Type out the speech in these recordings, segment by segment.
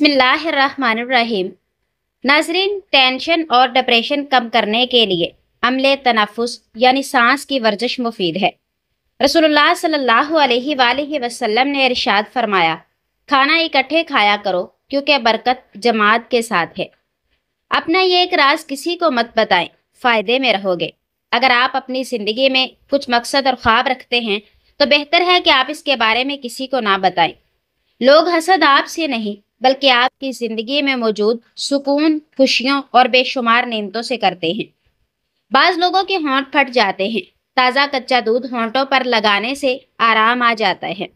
بسم اللہ الرحمن الرحیم۔ ناظرین، ٹینشن اور ڈپریشن کم کرنے کے لیے عمل تنفس یعنی سانس کی ورزش مفید ہے۔ رسول اللہ صلی اللہ علیہ وآلہ وسلم نے ارشاد فرمایا، کھانا اکٹھے کھایا کرو کیونکہ برکت جماعت کے ساتھ ہے۔ اپنا یہ ایک راز کسی کو مت بتائیں، فائدے میں رہو گے۔ اگر آپ اپنی زندگی میں کچھ مقصد اور خواب رکھتے ہیں تو بہتر ہے کہ آپ اس کے بارے میں کسی کو نہ بتائیں۔ لوگ حسد آپ سے نہیں بلکہ آپ کی زندگی میں موجود سکون، خوشیوں اور بے شمار نعمتوں سے کرتے ہیں۔ بعض لوگوں کے ہونٹ پھٹ جاتے ہیں، تازہ کچا دودھ ہونٹوں پر لگانے سے آرام آ جاتا ہے۔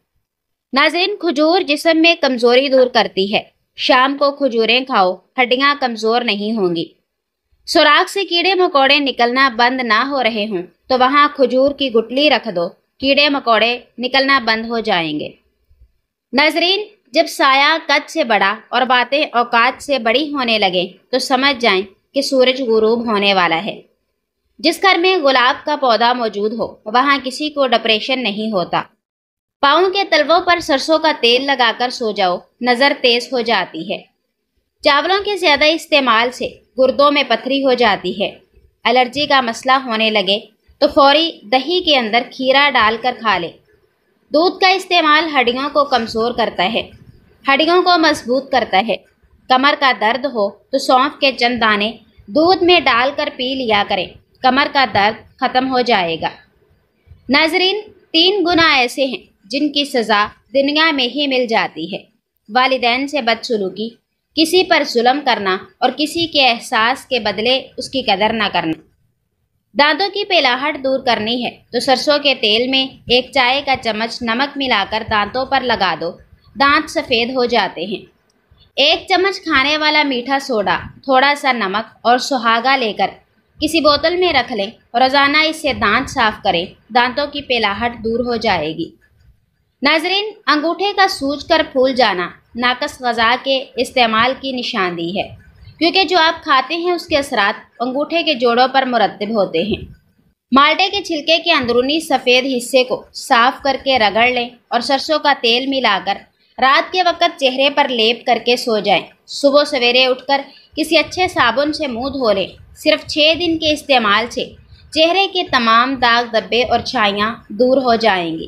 ناظرین، کھجور جسم میں کمزوری دور کرتی ہے۔ شام کو کھجوریں کھاؤ، ہڈیاں کمزور نہیں ہوں گی۔ سوراخ سے کیڑے مکوڑے نکلنا بند نہ ہو رہے ہوں تو وہاں کھجور کی گٹلی رکھ دو، کیڑے مکوڑے نکلنا بند ہو جائیں گے۔ ناظرین، جب سایہ قد سے بڑا اور باتیں اوقات سے بڑی ہونے لگیں تو سمجھ جائیں کہ سورج غروب ہونے والا ہے۔ جس گھر میں گلاب کا پودا موجود ہو وہاں کسی کو ڈپریشن نہیں ہوتا۔ پاؤں کے تلووں پر سرسوں کا تیل لگا کر سو جاؤ، نظر تیز ہو جاتی ہے۔ چاولوں کے زیادہ استعمال سے گردوں میں پتھری ہو جاتی ہے۔ الرجی کا مسئلہ ہونے لگے تو فوری دہی کے اندر کھیرا ڈال کر کھا لے۔ دودھ کا استعمال ہڈیوں کو کمزور کرتا ہے، ہڈیوں کو مضبوط کرتا ہے۔ کمر کا درد ہو تو سونف کے چند دانے دودھ میں ڈال کر پی لیا کریں، کمر کا درد ختم ہو جائے گا۔ ناظرین، 3 گناہ ایسے ہیں جن کی سزا دنیا میں ہی مل جاتی ہے: والدین سے بدسلوکی، کسی پر ظلم کرنا اور کسی کے احساس کے بدلے اس کی قدر نہ کرنا۔ دانتوں کی پیلاہٹ دور کرنی ہے تو سرسوں کے تیل میں 1 چائے کا چمچ نمک ملا کر دانتوں پر لگا دو، دانت سفید ہو جاتے ہیں۔ 1 چمچ کھانے والا میٹھا سوڈا، تھوڑا سا نمک اور سہاگا لے کر کسی بوتل میں رکھ لیں، روزانہ اس سے دانت صاف کریں، دانتوں کی پیلاہٹ دور ہو جائے گی۔ ناظرین، انگوٹھے کا سوج کر پھول جانا ناقص غذا کے استعمال کی نشاندہی ہے، کیونکہ جو آپ کھاتے ہیں اس کے اثرات انگوٹھے کے جوڑوں پر مرتب ہوتے ہیں۔ مالٹے کے چھلکے کے اندرونی سفید حصے کو صاف کر کے رگڑ لیں اور سرسوں کا تیل ملا کر رات کے وقت چہرے پر لیپ کر کے سو جائیں۔ صبح سویرے اٹھ کر کسی اچھے صابن سے منہ دھو لیں۔ صرف 6 دن کے استعمال سے چہرے کے تمام داغ دھبے اور چھائیاں دور ہو جائیں گی۔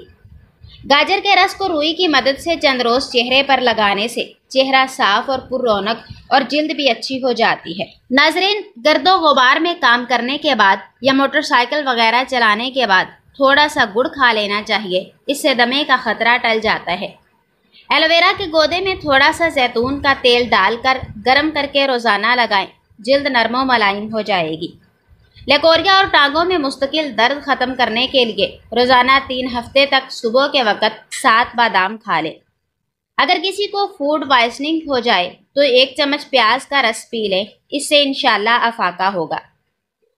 گاجر کے رس کو روئی کی مدد سے چند روز چہرے پر لگانے سے چہرہ صاف اور پر رونق اور جلد بھی اچھی ہو جاتی ہے۔ ناظرین، گرد و غبار میں کام کرنے کے بعد یا موٹر سائیکل وغیرہ چلانے کے بعد تھوڑا سا گڑ کھا لینا چاہیے، اس سے دمے کا خطرہ ٹل جاتا ہے۔ ایلوویرا کے گودے میں تھوڑا سا زیتون کا تیل ڈال کر گرم کر کے روزانہ لگائیں، جلد نرم و ملائم ہو جائے گی۔ لیکوریا اور ٹانگوں میں مستقل درد ختم کرنے کے لیے روزانہ 3 ہفتے تک صبح کے وقت 7 بادام کھا لیں۔ اگر کسی کو فوڈ پوائزننگ ہو جائے تو 1 چمچ پیاز کا رس پی لیں، اس سے انشاءاللہ افاقہ ہوگا۔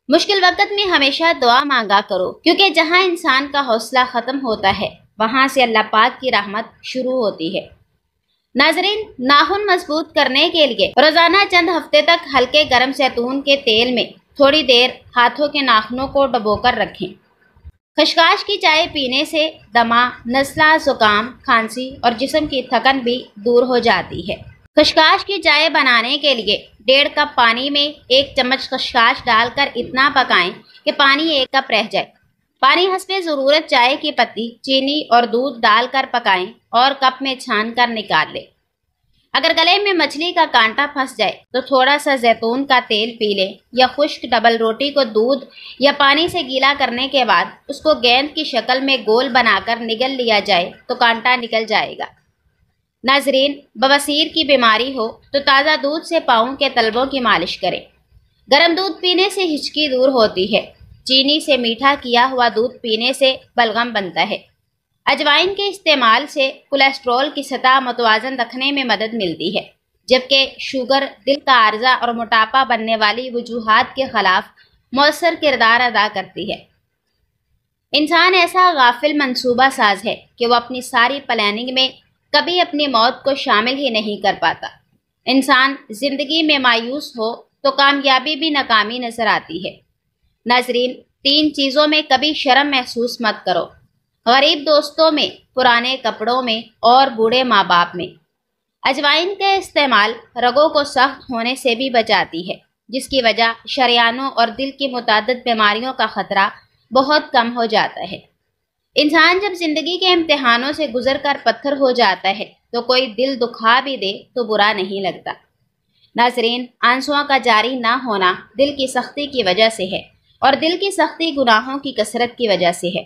مشکل وقت میں ہمیشہ دعا مانگا کرو، کیونکہ جہاں انسان کا حوصلہ ختم ہوتا ہے وہاں سے اللہ پاک کی رحمت شروع ہوتی ہے۔ ناظرین، ناخن مضبوط کرنے کے لیے روزانہ چند ہفتے تک ہلکے گرم زیتون کے تیل میں تھوڑی دیر ہاتھوں کے ناخنوں کو ڈبو کر رکھیں۔ خشخاش کی چائے پینے سے دمہ، نزلہ، زکام، کھانسی اور جسم کی تھکن بھی دور ہو جاتی ہے۔ خشخاش کی چائے بنانے کے لیے 1.5 کپ پانی میں 1 چمچ خشخاش ڈال کر اتنا پکائیں کہ پانی 1 کپ رہ جائے۔ پانی حسب ضرورت چائے کی پتی، چینی اور دودھ ڈال کر پکائیں اور کپ میں چھان کر نکال لیں۔ اگر گلے میں مچھلی کا کانٹا پھنس جائے تو تھوڑا سا زیتون کا تیل پی لیں، یا خشک ڈبل روٹی کو دودھ یا پانی سے گیلا کرنے کے بعد اس کو گیند کی شکل میں گول بنا کر نگل لیا جائے تو کانٹا نکل جائے گا۔ ناظرین، بواسیر کی بیماری ہو تو تازہ دودھ سے پاؤں کے تلووں کی مالش کریں۔ گرم دودھ پینے سے ہچکی دور ہوتی ہے۔ چینی سے میٹھا کیا ہوا دودھ پینے سے بلغم بنتا ہے۔ اجوائن کے استعمال سے کولیسٹرول کی سطح متوازن رکھنے میں مدد ملتی ہے، جبکہ شوگر دل کا عارضہ اور موٹاپا بننے والی وجوہات کے خلاف مؤثر کردار ادا کرتی ہے۔ انسان ایسا غافل منصوبہ ساز ہے کہ وہ اپنی ساری پلاننگ میں کبھی اپنی موت کو شامل ہی نہیں کر پاتا۔ انسان زندگی میں مایوس ہو تو کامیابی بھی ناکامی نظر آتی ہے۔ ناظرین، 3 چیزوں میں کبھی شرم محسوس مت کرو: غریب دوستوں میں، پرانے کپڑوں میں اور بوڑھے ماں باپ میں۔ اجوائن کا استعمال رگوں کو سخت ہونے سے بھی بچاتی ہے، جس کی وجہ شریانوں اور دل کی متعدد بیماریوں کا خطرہ بہت کم ہو جاتا ہے۔ انسان جب زندگی کے امتحانوں سے گزر کر پتھر ہو جاتا ہے تو کوئی دل دکھا بھی دے تو برا نہیں لگتا۔ ناظرین، آنسوؤں کا جاری نہ ہونا دل کی سختی کی وجہ سے ہے، اور دل کی سختی گناہوں کی کثرت کی وجہ سے ہے۔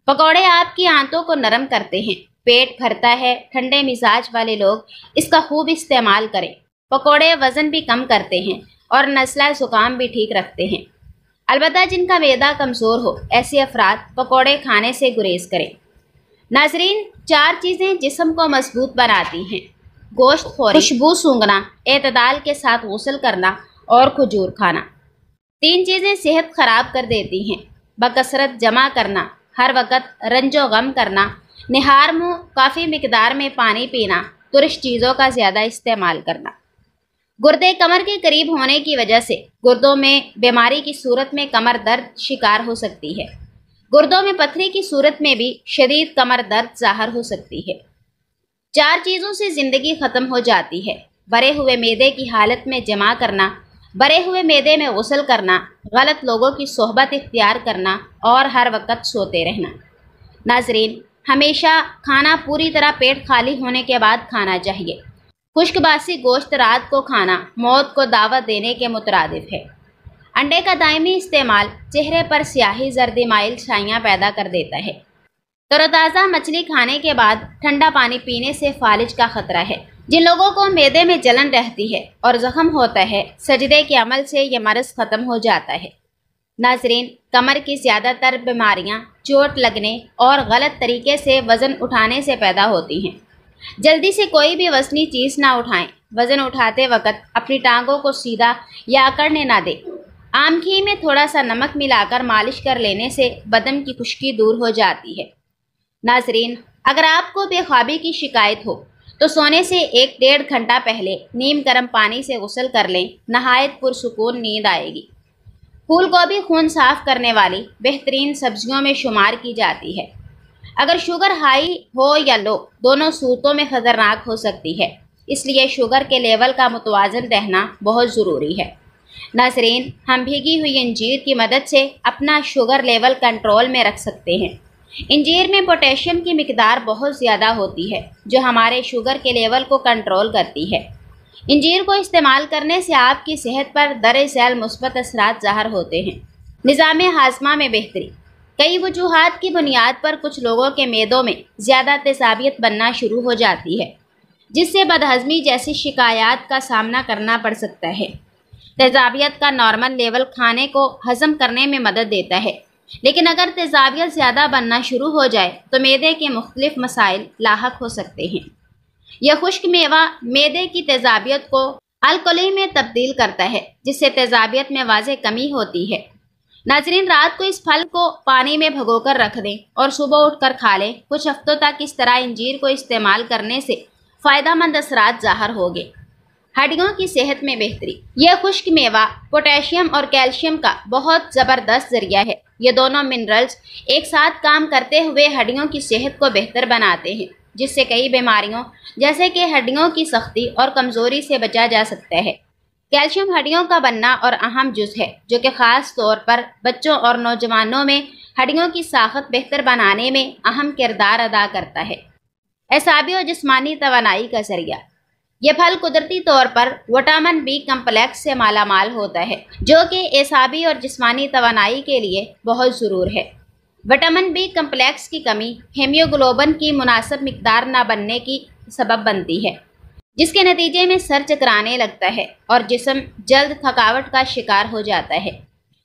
پکوڑے آپ کی آنتوں کو نرم کرتے ہیں، پیٹ بھرتا ہے۔ ٹھنڈے مزاج والے لوگ اس کا خوب استعمال کریں۔ پکوڑے وزن بھی کم کرتے ہیں اور نزلہ زکام بھی ٹھیک رکھتے ہیں۔ البتہ جن کا معدہ کمزور ہو، ایسے افراد پکوڑے کھانے سے گریز کریں۔ ناظرین، 4 چیزیں جسم کو مضبوط بناتی ہیں: گوشت خوری، خوشبو سونگھنا، اعتدال کے ساتھ غسل کرنا اور کھجور کھانا۔ 3 چیزیں صحت خراب کر دیتی ہیں: بکثرت جمع کرنا، ہر وقت رنج و غم کرنا، نہار منہ، کافی مقدار میں پانی پینا، ترش چیزوں کا زیادہ استعمال کرنا۔ گردے کمر کے قریب ہونے کی وجہ سے گردوں میں بیماری کی صورت میں کمر درد شکار ہو سکتی ہے۔ گردوں میں پتھری کی صورت میں بھی شدید کمر درد ظاہر ہو سکتی ہے۔ 4 چیزوں سے زندگی ختم ہو جاتی ہے: بھرے ہوئے معدے کی حالت میں جمع کرنا، بھرے ہوئے معدے میں غسل کرنا، غلط لوگوں کی صحبت اختیار کرنا اور ہر وقت سوتے رہنا۔ ناظرین، ہمیشہ کھانا پوری طرح پیٹ خالی ہونے کے بعد کھانا چاہیے۔ خشک باسی گوشت رات کو کھانا موت کو دعوت دینے کے مترادف ہے۔ انڈے کا دائمی استعمال چہرے پر سیاہی زردی مائل چھائیاں پیدا کر دیتا ہے۔ تر و تازہ مچھلی کھانے کے بعد ٹھنڈا پانی پینے سے فالج کا خطرہ ہے۔ جن لوگوں کو معدے میں جلن رہتی ہے اور زخم ہوتا ہے، سجدے کے عمل سے یہ مرض ختم ہو جاتا ہے۔ ناظرین، کمر کی زیادہ تر بیماریاں چوٹ لگنے اور غلط طریقے سے وزن اٹھانے سے پیدا ہوتی ہیں۔ جلدی سے کوئی بھی وزنی چیز نہ اٹھائیں۔ وزن اٹھاتے وقت اپنی ٹانگوں کو سیدھا یا اکڑنے نہ دیں۔ عام گھی میں تھوڑا سا نمک ملا کر مالش کر لینے سے بدن کی خشکی دور ہو جاتی ہے۔ ناظرین، اگر آپ کو بے خوابی کی شکایت ہو تو سونے سے 1-1.5 گھنٹہ پہلے نیم گرم پانی سے غسل کر لیں، نہایت پرسکون نیند آئے گی۔ پھول گوبھی خون صاف کرنے والی بہترین سبزیوں میں شمار کی جاتی ہے۔ اگر شوگر ہائی ہو یا لو، دونوں صورتوں میں خطرناک ہو سکتی ہے، اس لیے شوگر کے لیول کا متوازن رہنا بہت ضروری ہے۔ ناظرین، ہم بھیگی ہوئی انجیر کی مدد سے اپنا شوگر لیول کنٹرول میں رکھ سکتے ہیں۔ انجیر میں پوٹیشیم کی مقدار بہت زیادہ ہوتی ہے، جو ہمارے شوگر کے لیول کو کنٹرول کرتی ہے۔ انجیر کو استعمال کرنے سے آپ کی صحت پر درجہ ذیل مثبت اثرات ظاہر ہوتے ہیں۔ نظام ہاضمہ میں بہتری۔ کئی وجوہات کی بنیاد پر کچھ لوگوں کے معدوں میں زیادہ تیزابیت بننا شروع ہو جاتی ہے، جس سے بدہضمی جیسی شکایات کا سامنا کرنا پڑ سکتا ہے۔ تیزابیت کا نارمل لیول کھانے کو ہضم کرنے میں مدد دیتا ہے، لیکن اگر تیزابیت زیادہ بننا شروع ہو جائے تو معدے کے مختلف مسائل لاحق ہو سکتے ہیں۔ یہ خشک میوہ معدے کی تیزابیت کو الکلی میں تبدیل کرتا ہے، جس سے تیزابیت میں واضح کمی ہوتی ہے۔ ناظرین، رات کو اس پھل کو پانی میں بھگو کر رکھ دیں اور صبح اٹھ کر کھا لیں۔ کچھ ہفتوں تک اس طرح انجیر کو استعمال کرنے سے فائدہ مند اثرات ظاہر ہوگے۔ ہڈیوں کی صحت میں بہتری۔ یہ خشک میوہ پوٹیشیم اور کیلشیم کا بہت زبردست ذریعہ ہے۔ یہ دونوں منرلز ایک ساتھ کام کرتے ہوئے ہڈیوں کی صحت کو بہتر بناتے ہیں، جس سے کئی بیماریوں جیسے کہ ہڈیوں کی سختی اور کمزوری سے بچا جا سکتا ہے۔ کیلشیم ہڈیوں کا بننا اور اہم جز ہے، جو کہ خاص طور پر بچوں اور نوجوانوں میں ہڈیوں کی ساخت بہتر بنانے میں اہم کردار ادا کرتا ہے۔ اعصابی اور جسمانی توانائی کا ذریعہ۔ یہ پھل قدرتی طور پر وٹامن بی کمپلیکس سے مالا مال ہوتا ہے، جو کہ اعصابی اور جسمانی توانائی کے لیے بہت ضروری ہے۔ وٹامن بی کمپلیکس کی کمی ہیموگلوبن کی مناسب مقدار نہ بننے کی سبب بنتی ہے، جس کے نتیجے میں سر چکرانے لگتا ہے اور جسم جلد تھکاوٹ کا شکار ہو جاتا ہے۔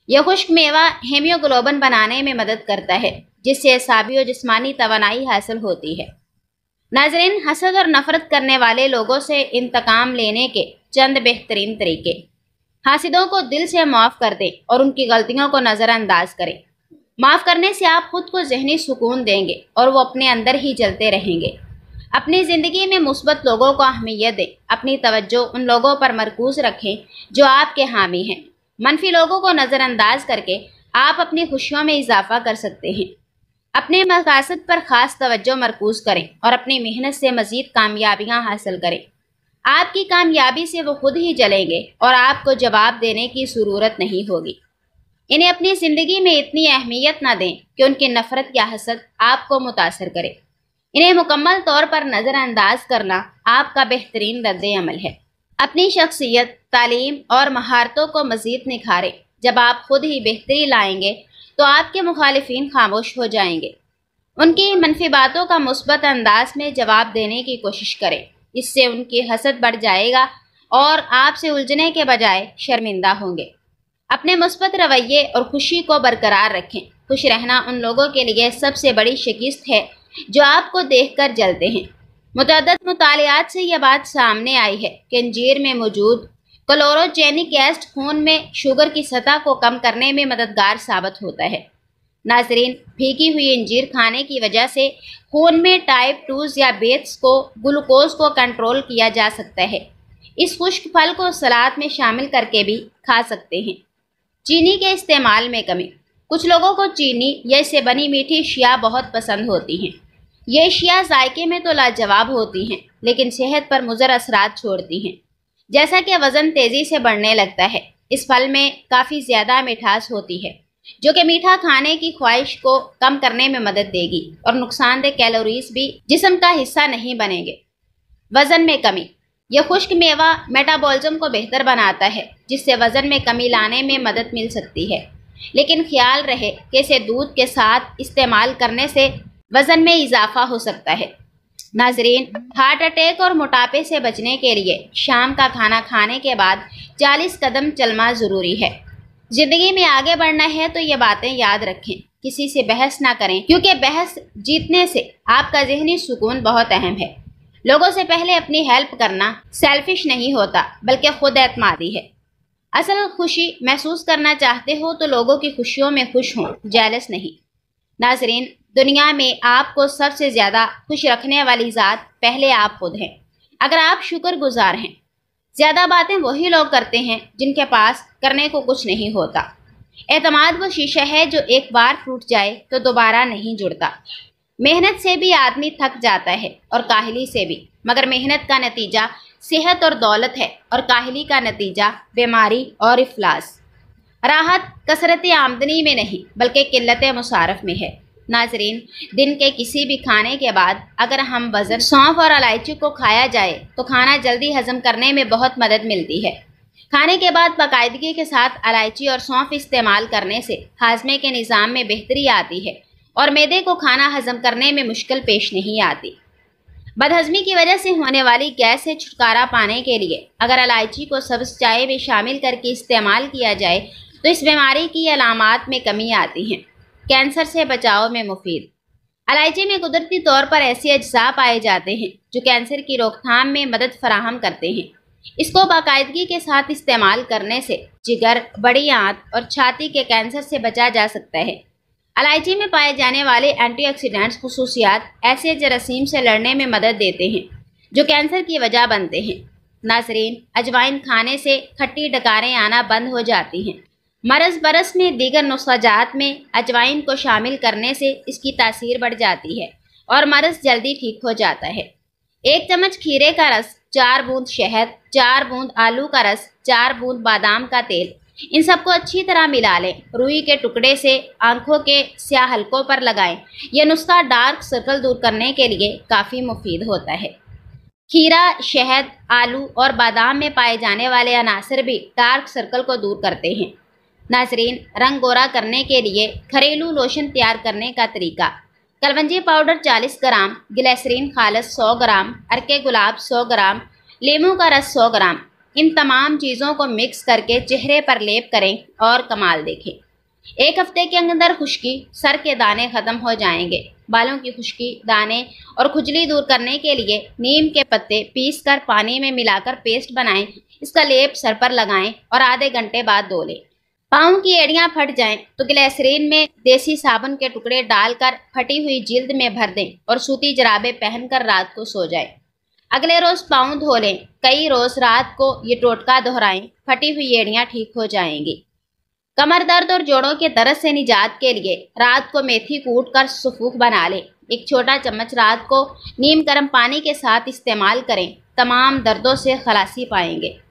یہ خشک میوہ ہیموگلوبن بنانے میں مدد کرتا ہے، جس سے اعصابی اور جسمانی توانائی حاصل ہوتی ہے۔ ناظرین، حسد اور نفرت کرنے والے لوگوں سے انتقام لینے کے چند بہترین طریقے۔ حاسدوں کو دل سے معاف کر دیں اور ان کی غلطیوں کو نظر انداز کریں۔ معاف کرنے سے آپ خود کو ذہنی سکون دیں گے اور وہ اپنے اندر ہی جلتے رہیں گے۔ اپنی زندگی میں مثبت لوگوں کو اہمیت دیں۔ اپنی توجہ ان لوگوں پر مرکوز رکھیں جو آپ کے حامی ہیں۔ منفی لوگوں کو نظر انداز کر کے آپ اپنی خوشیوں میں اضافہ کر سکتے ہیں۔ اپنے مقاصد پر خاص توجہ مرکوز کریں اور اپنی محنت سے مزید کامیابیاں حاصل کریں۔ آپ کی کامیابی سے وہ خود ہی جلیں گے اور آپ کو جواب دینے کی ضرورت نہیں ہوگی۔ انہیں اپنی زندگی میں اتنی اہمیت نہ دیں کہ ان کی نفرت یا حسد آپ کو متاثر کرے۔ انہیں مکمل طور پر نظر انداز کرنا آپ کا بہترین رد عمل ہے۔ اپنی شخصیت، تعلیم اور مہارتوں کو مزید نکھاریں۔ جب آپ خود ہی بہتری لائیں گے تو آپ کے مخالفین خاموش ہو جائیں گے۔ ان کی منفی باتوں کا مثبت انداز میں جواب دینے کی کوشش کریں۔ اس سے ان کی حسد بڑھ جائے گا اور آپ سے الجھنے کے بجائے شرمندہ ہوں گے۔ اپنے مثبت رویے اور خوشی کو برقرار رکھیں۔ خوش رہنا ان لوگوں کے لیے سب سے بڑی شکست ہے جو آپ کو دیکھ کر جلتے ہیں۔ متعدد مطالعات سے یہ بات سامنے آئی ہے کہ انجیر میں موجود کلوروجینک ایسڈ خون میں شوگر کی سطح کو کم کرنے میں مددگار ثابت ہوتا ہے۔ ناظرین، بھیگی ہوئی انجیر کھانے کی وجہ سے خون میں ٹائپ 2 ذیابیطس کو گلوکوز کو کنٹرول کیا جا سکتا ہے۔ اس خشک پھل کو سلاد میں شامل کر کے بھی کھا سکتے ہیں۔ چینی کے استعمال میں کمی۔ کچھ لوگوں کو چینی یا اس سے بنی میٹھی اشیاء بہت پسند ہوتی ہیں۔ یہ اشیاء ذائقے میں تو لاجواب ہوتی ہیں لیکن صحت پر مضر اثرات چھوڑتی ہیں، جیسا کہ وزن تیزی سے بڑھنے لگتا ہے۔ اس پھل میں کافی زیادہ مٹھاس ہوتی ہے جو کہ میٹھا کھانے کی خواہش کو کم کرنے میں مدد دے گی اور نقصان دہ کیلوریز بھی جسم کا حصہ نہیں بنیں گے۔ وزن میں کمی۔ یہ خشک میوہ میٹابولزم کو بہتر بناتا ہے جس سے وزن میں کمی لانے میں مدد مل سکتی ہے، لیکن خیال رہے کہ اسے دودھ کے ساتھ استعمال کرنے سے وزن میں اضافہ ہو سکتا ہے۔ ناظرین، ہارٹ اٹیک اور موٹاپے سے بچنے کے لیے شام کا کھانا کھانے کے بعد 40 قدم چلنا ضروری ہے۔ زندگی میں آگے بڑھنا ہے تو یہ باتیں یاد رکھیں۔ کسی سے بحث نہ کریں کیونکہ بحث جیتنے سے آپ کا ذہنی سکون بہت اہم ہے۔ لوگوں سے پہلے اپنی ہیلپ کرنا سیلفش نہیں ہوتا بلکہ خود اعتمادی ہے۔ اصل خوشی محسوس کرنا چاہتے ہو تو لوگوں کی خوشیوں میں خوش ہوں، جیلس نہیں۔ ناظرین، دنیا میں آپ کو سب سے زیادہ خوش رکھنے والی ذات پہلے آپ خود ہیں۔ اگر آپ شکر گزار ہیں، زیادہ باتیں وہی لوگ کرتے ہیں جن کے پاس کرنے کو کچھ نہیں ہوتا۔ اعتماد وہ شیشہ ہے جو ایک بار ٹوٹ جائے تو دوبارہ نہیں جڑتا۔ محنت سے بھی آدمی تھک جاتا ہے اور کاہلی سے بھی، مگر محنت کا نتیجہ صحت اور دولت ہے اور کاہلی کا نتیجہ بیماری اور افلاس۔ راحت کثرت آمدنی میں نہیں بلکہ قلت مصارف میں ہے۔ ناظرین، دن کے کسی بھی کھانے کے بعد اگر ہم وزن سونف اور الائچی کو کھایا جائے تو کھانا جلدی ہضم کرنے میں بہت مدد ملتی ہے۔ کھانے کے بعد باقاعدگی کے ساتھ الائچی اور سونف استعمال کرنے سے ہاضمے کے نظام میں بہتری آتی ہے اور معدے کو کھانا ہضم کرنے میں مشکل پیش نہیں آتی۔ بدہضمی کی وجہ سے ہونے والی گیس سے چھٹکارا پانے کے لیے اگر الائچی کو سبز چائے میں شامل کر کے استعمال کیا جائے تو اس بیماری کی علامات میں کمی آتی ہے۔ کینسر سے بچاؤ میں مفید۔ الائچی میں قدرتی طور پر ایسے اجزاء پائے جاتے ہیں جو کینسر کی روک تھام میں مدد فراہم کرتے ہیں۔ اس کو باقاعدگی کے ساتھ استعمال کرنے سے جگر، بڑی آنت اور چھاتی کے کینسر سے بچا جا سکتا ہے۔ الائچی میں پائے جانے والے اینٹی آکسیڈنٹس خصوصیات ایسے جراثیم سے لڑنے میں مدد دیتے ہیں جو کینسر کی وجہ بنتے ہیں۔ ناظرین، اجوائن کھانے سے کھٹی ڈکاریں آنا بند ہو جاتی ہیں۔ مرض برس میں دیگر نسخہ جات میں اجوائن کو شامل کرنے سے اس کی تاثیر بڑھ جاتی ہے اور مرض جلدی ٹھیک ہو جاتا ہے۔ 1 چمچ کھیرے کا رس، 4 بوند شہد، 4 بوند آلو کا رس، 4 بوند بادام کا تیل، ان سب کو اچھی طرح ملا لیں۔ روئی کے ٹکڑے سے آنکھوں کے سیاہ حلقوں پر لگائیں۔ یہ نسخہ ڈارک سرکل دور کرنے کے لیے کافی مفید ہوتا ہے۔ کھیرا، شہد، آلو اور بادام میں پائے جانے والے عناصر بھی ڈارک سرکل کو دور کرتے ہیں۔ ناظرین، رنگ گورا کرنے کے لیے گھریلو لوشن تیار کرنے کا طریقہ: کلونجی پاؤڈر 40 گرام، گلیسرین خالص 100 گرام، ارکے گلاب 100 گرام، لیموں کا رس 100 گرام۔ ان تمام چیزوں کو مکس کر کے چہرے پر لیپ کریں اور کمال دیکھیں۔ 1 ہفتے کے اندر خشکی، سر کے دانے ختم ہو جائیں گے۔ بالوں کی خشکی، دانے اور کھجلی دور کرنے کے لیے نیم کے پتے پیس کر پانی میں ملا کر پیسٹ بنائیں، اس کا لیپ سر پر لگائیں اور آدھے گھنٹے بعد دھو لیں۔ پاؤں کی ایڑیاں پھٹ جائیں تو گلیسرین میں دیسی صابن کے ٹکڑے ڈال کر پھٹی ہوئی جلد میں بھر دیں اور سوتی جرابیں پہن کر رات کو سو جائیں۔ اگلے روز پاؤں دھو لیں۔ کئی روز رات کو یہ ٹوٹکا دہرائیں، پھٹی ہوئی ایڑیاں ٹھیک ہو جائیں گی۔ کمر درد اور جوڑوں کے درد سے نجات کے لیے رات کو میتھی کوٹ کر سفوف بنا لیں۔ 1 چھوٹا چمچ رات کو نیم گرم پانی کے ساتھ استعمال کریں تمام دردوں سے خلاصی پائیں گے۔